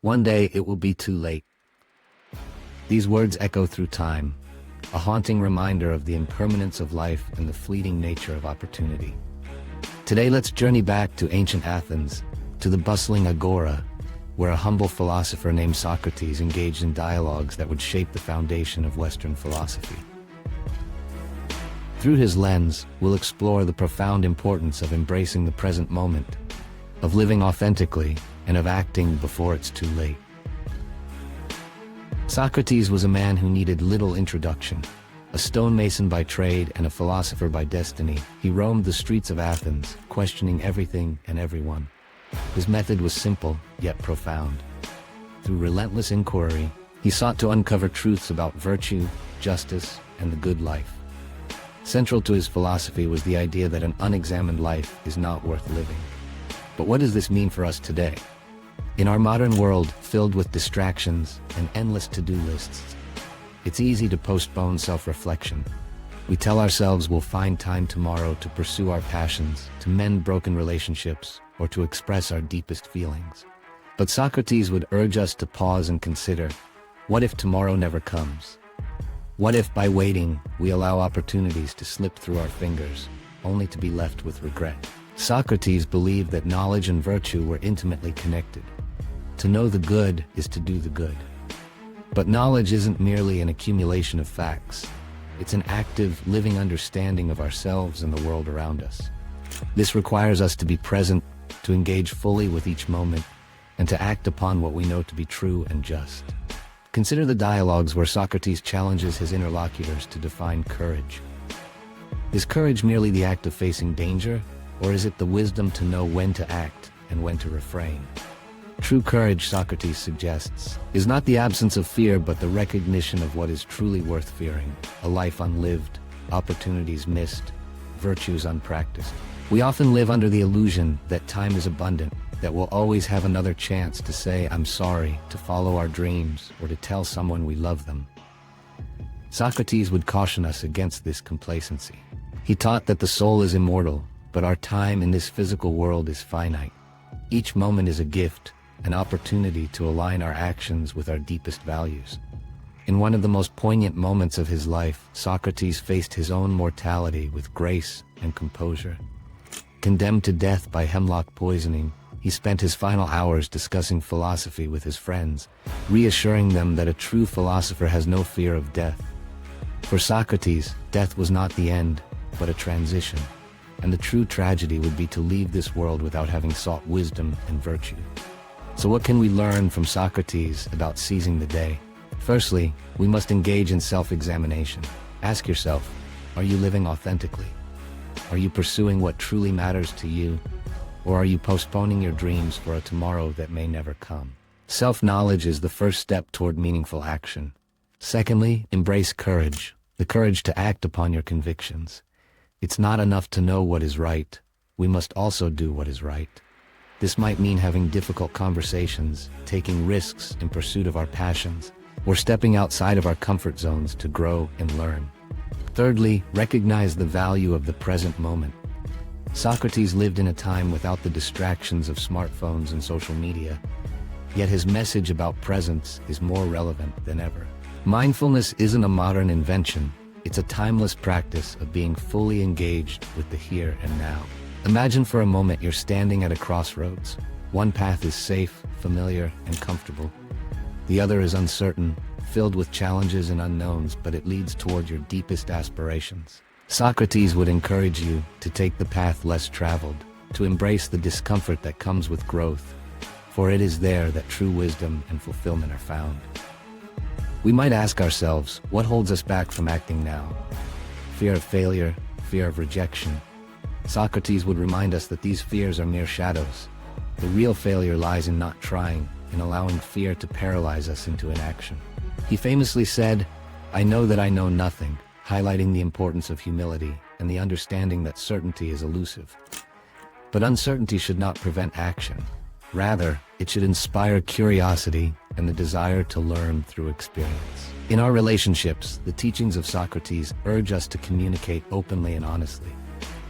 One day it will be too late. These words echo through time, a haunting reminder of the impermanence of life and the fleeting nature of opportunity. Today let's journey back to ancient Athens, to the bustling agora, where a humble philosopher named Socrates engaged in dialogues that would shape the foundation of Western philosophy. Through his lens, we'll explore the profound importance of embracing the present moment, of living authentically, and of acting before it's too late. Socrates was a man who needed little introduction. A stonemason by trade and a philosopher by destiny, he roamed the streets of Athens, questioning everything and everyone. His method was simple, yet profound. Through relentless inquiry, he sought to uncover truths about virtue, justice, and the good life. Central to his philosophy was the idea that an unexamined life is not worth living. But what does this mean for us today? In our modern world, filled with distractions and endless to-do lists, it's easy to postpone self-reflection. We tell ourselves we'll find time tomorrow to pursue our passions, to mend broken relationships, or to express our deepest feelings. But Socrates would urge us to pause and consider, what if tomorrow never comes? What if by waiting, we allow opportunities to slip through our fingers, only to be left with regret? Socrates believed that knowledge and virtue were intimately connected. To know the good is to do the good. But knowledge isn't merely an accumulation of facts. It's an active, living understanding of ourselves and the world around us. This requires us to be present, to engage fully with each moment, and to act upon what we know to be true and just. Consider the dialogues where Socrates challenges his interlocutors to define courage. Is courage merely the act of facing danger, or is it the wisdom to know when to act and when to refrain? True courage, Socrates suggests, is not the absence of fear but the recognition of what is truly worth fearing, a life unlived, opportunities missed, virtues unpracticed. We often live under the illusion that time is abundant, that we'll always have another chance to say I'm sorry, to follow our dreams, or to tell someone we love them. Socrates would caution us against this complacency. He taught that the soul is immortal, but our time in this physical world is finite. Each moment is a gift, an opportunity to align our actions with our deepest values. In one of the most poignant moments of his life, Socrates faced his own mortality with grace and composure. Condemned to death by hemlock poisoning, he spent his final hours discussing philosophy with his friends, reassuring them that a true philosopher has no fear of death. For Socrates, death was not the end, but a transition, and the true tragedy would be to leave this world without having sought wisdom and virtue. So what can we learn from Socrates about seizing the day? Firstly, we must engage in self-examination. Ask yourself, are you living authentically? Are you pursuing what truly matters to you? Or are you postponing your dreams for a tomorrow that may never come? Self-knowledge is the first step toward meaningful action. Secondly, embrace courage, the courage to act upon your convictions. It's not enough to know what is right. We must also do what is right. This might mean having difficult conversations, taking risks in pursuit of our passions, or stepping outside of our comfort zones to grow and learn. Thirdly, recognize the value of the present moment. Socrates lived in a time without the distractions of smartphones and social media, yet his message about presence is more relevant than ever. Mindfulness isn't a modern invention, it's a timeless practice of being fully engaged with the here and now. Imagine for a moment you're standing at a crossroads. One path is safe, familiar, and comfortable. The other is uncertain, filled with challenges and unknowns, but it leads toward your deepest aspirations. Socrates would encourage you to take the path less traveled, to embrace the discomfort that comes with growth, for it is there that true wisdom and fulfillment are found. We might ask ourselves, what holds us back from acting now? Fear of failure, fear of rejection. Socrates would remind us that these fears are mere shadows. The real failure lies in not trying, in allowing fear to paralyze us into inaction. He famously said, "I know that I know nothing," highlighting the importance of humility and the understanding that certainty is elusive. But uncertainty should not prevent action. Rather, it should inspire curiosity and the desire to learn through experience. In our relationships, the teachings of Socrates urge us to communicate openly and honestly.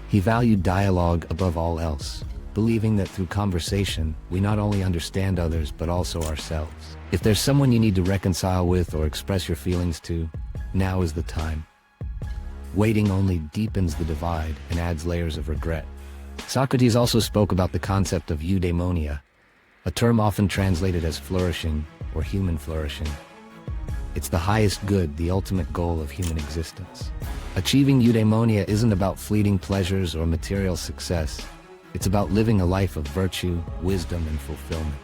He valued dialogue above all else, believing that through conversation, we not only understand others but also ourselves. If there's someone you need to reconcile with or express your feelings to, now is the time. Waiting only deepens the divide and adds layers of regret. Socrates also spoke about the concept of eudaimonia, a term often translated as flourishing or human flourishing. It's the highest good, the ultimate goal of human existence. Achieving eudaimonia isn't about fleeting pleasures or material success. It's about living a life of virtue, wisdom, and fulfillment.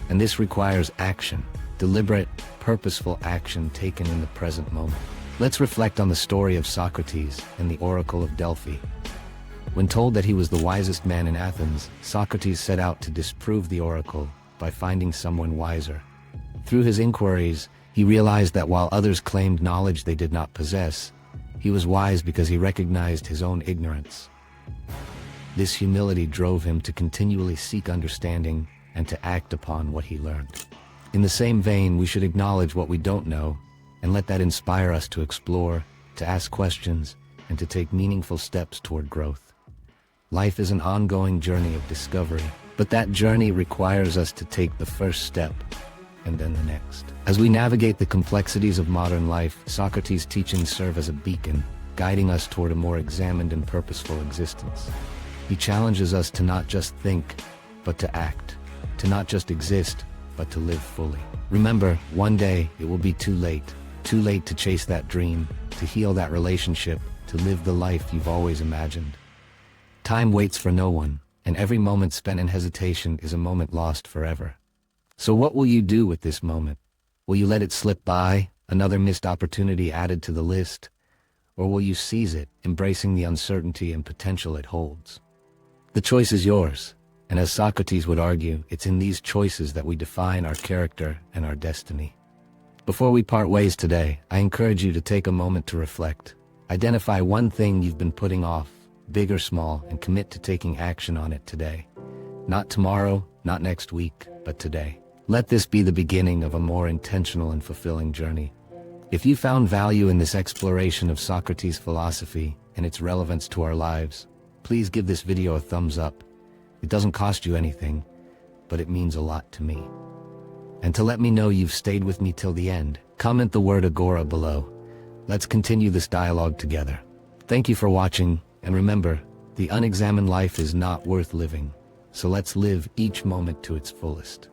And this requires action, deliberate, purposeful action taken in the present moment. Let's reflect on the story of Socrates and the Oracle of Delphi. When told that he was the wisest man in Athens, Socrates set out to disprove the oracle by finding someone wiser. Through his inquiries, he realized that while others claimed knowledge they did not possess, he was wise because he recognized his own ignorance. This humility drove him to continually seek understanding and to act upon what he learned. In the same vein, we should acknowledge what we don't know and let that inspire us to explore, to ask questions, and to take meaningful steps toward growth. Life is an ongoing journey of discovery, but that journey requires us to take the first step and then the next. As we navigate the complexities of modern life, Socrates' teachings serve as a beacon, guiding us toward a more examined and purposeful existence. He challenges us to not just think, but to act, to not just exist, but to live fully. Remember, one day it will be too late to chase that dream, to heal that relationship, to live the life you've always imagined. Time waits for no one, and every moment spent in hesitation is a moment lost forever. So what will you do with this moment? Will you let it slip by, another missed opportunity added to the list? Or will you seize it, embracing the uncertainty and potential it holds? The choice is yours, and as Socrates would argue, it's in these choices that we define our character and our destiny. Before we part ways today, I encourage you to take a moment to reflect. Identify one thing you've been putting off, big or small, and commit to taking action on it today. Not tomorrow, not next week, but today. Let this be the beginning of a more intentional and fulfilling journey. If you found value in this exploration of Socrates' philosophy and its relevance to our lives, please give this video a thumbs up. It doesn't cost you anything, but it means a lot to me. And to let me know you've stayed with me till the end, comment the word Agora below. Let's continue this dialogue together. Thank you for watching, and remember, the unexamined life is not worth living, so let's live each moment to its fullest.